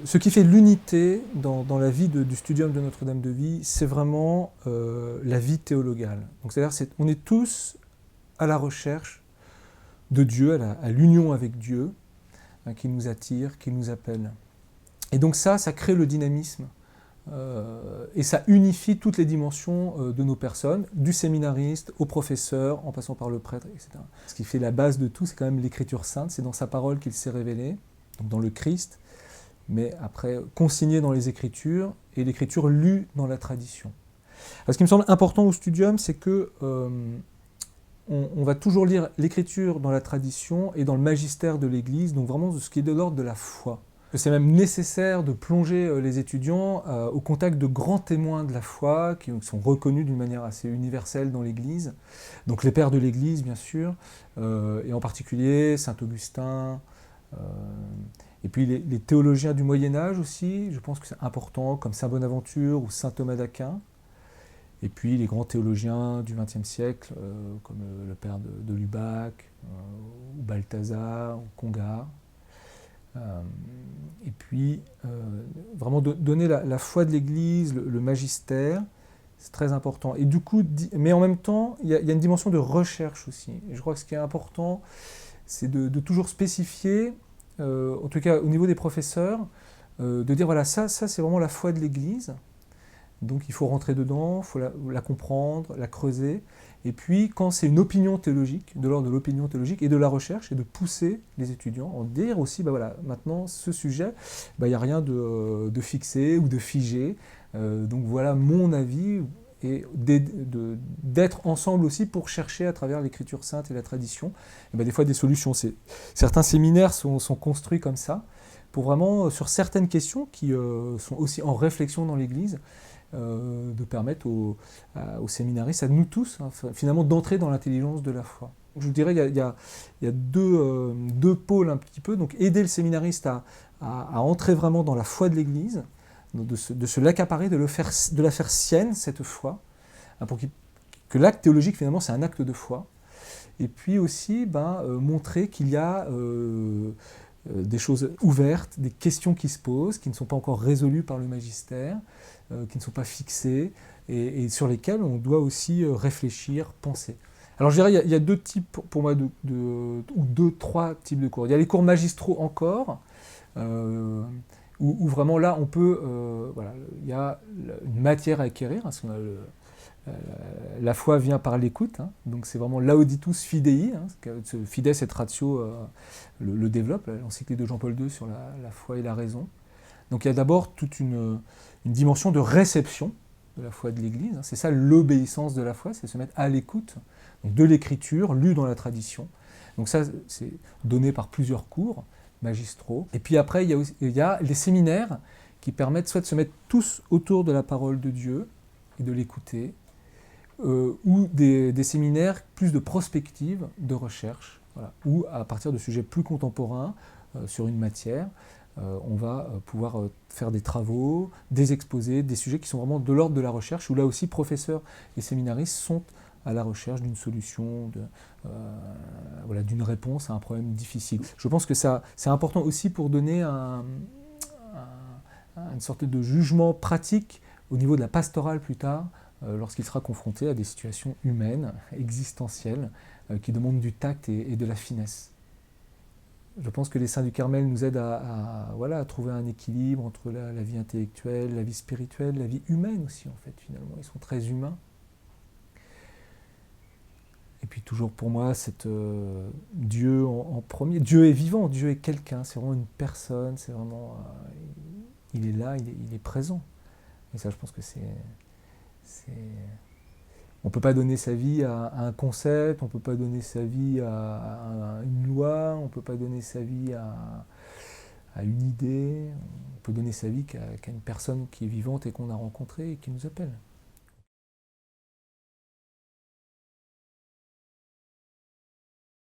Ce qui fait l'unité dans la vie du studium de Notre-Dame de Vie, c'est vraiment la vie théologale. Donc c'est-à-dire on est tous à la recherche de Dieu, à l'union avec Dieu, hein, qui nous attire, qui nous appelle. Et donc ça crée le dynamisme et ça unifie toutes les dimensions de nos personnes, du séminariste au professeur, en passant par le prêtre, etc. Ce qui fait la base de tout, c'est quand même l'Écriture sainte, c'est dans sa parole qu'il s'est révélé, donc dans le Christ, mais après consigné dans les Écritures, et l'Écriture lue dans la tradition. Alors, ce qui me semble important au studium, c'est que on va toujours lire l'Écriture dans la tradition et dans le magistère de l'Église, donc vraiment ce qui est de l'ordre de la foi. C'est même nécessaire de plonger les étudiants au contact de grands témoins de la foi qui sont reconnus d'une manière assez universelle dans l'Église. Donc les pères de l'Église, bien sûr, et en particulier Saint Augustin, et puis les théologiens du Moyen-Âge aussi, je pense que c'est important, comme Saint Bonaventure ou Saint Thomas d'Aquin. Et puis les grands théologiens du XXe siècle, comme le père de Lubac, ou Balthazar, ou Congar. Et puis, vraiment donner la foi de l'Église, le magistère, c'est très important. Et du coup, mais en même temps, il y a une dimension de recherche aussi. Et je crois que ce qui est important, c'est de toujours spécifier, en tout cas au niveau des professeurs, de dire voilà, ça c'est vraiment la foi de l'Église. Donc il faut rentrer dedans, il faut la comprendre, la creuser. Et puis quand c'est une opinion théologique, de l'ordre de l'opinion théologique et de la recherche, et de pousser les étudiants, en dire aussi, voilà, maintenant ce sujet, il n'y a rien de fixé ou de figé. Donc voilà mon avis, et d'être ensemble aussi pour chercher à travers l'Écriture sainte et la tradition, et des fois des solutions. Certains séminaires sont construits comme ça, pour vraiment, sur certaines questions qui sont aussi en réflexion dans l'Église, de permettre aux séminaristes, à nous tous, hein, finalement, d'entrer dans l'intelligence de la foi. Je vous dirais, il y a deux pôles un petit peu. Donc, aider le séminariste à entrer vraiment dans la foi de l'Église, de se l'accaparer, de la faire sienne, cette foi, hein, pour que l'acte théologique, finalement, c'est un acte de foi. Et puis aussi, montrer qu'il y a des choses ouvertes, des questions qui se posent, qui ne sont pas encore résolues par le magistère, qui ne sont pas fixées, et sur lesquelles on doit aussi réfléchir, penser. Alors je dirais, il y a deux types, pour moi, ou trois types de cours. Il y a les cours magistraux encore, où vraiment là, on peut, voilà, il y a une matière à acquérir, hein, la foi vient par l'écoute, hein, donc c'est vraiment lauditus fidei, hein, fides et ratio le développe, l'encyclique de Jean-Paul II sur la foi et la raison. Donc il y a d'abord toute une dimension de réception de la foi de l'Église, hein, c'est ça l'obéissance de la foi, c'est se mettre à l'écoute de l'Écriture, lue dans la tradition. Donc ça, c'est donné par plusieurs cours magistraux. Et puis après, il y a les séminaires qui permettent soit de se mettre tous autour de la parole de Dieu et de l'écouter, ou des séminaires plus de prospective, de recherche, voilà, où à partir de sujets plus contemporains sur une matière, on va pouvoir faire des travaux, des exposés, des sujets qui sont vraiment de l'ordre de la recherche, où là aussi professeurs et séminaristes sont à la recherche d'une solution, voilà, d'une réponse à un problème difficile. Je pense que c'est important aussi pour donner une sorte de jugement pratique au niveau de la pastorale plus tard, lorsqu'il sera confronté à des situations humaines, existentielles, qui demandent du tact et de la finesse. Je pense que les saints du Carmel nous aident voilà, à trouver un équilibre entre la vie intellectuelle, la vie spirituelle, la vie humaine aussi, en fait, finalement. Ils sont très humains. Et puis toujours pour moi, Dieu en premier. Dieu est vivant, Dieu est quelqu'un, c'est vraiment une personne, c'est vraiment... il est là, il est présent. Et ça, je pense que on ne peut pas donner sa vie à un concept, on ne peut pas donner sa vie à une loi, on ne peut pas donner sa vie à une idée, on peut donner sa vie qu'à une personne qui est vivante et qu'on a rencontrée et qui nous appelle.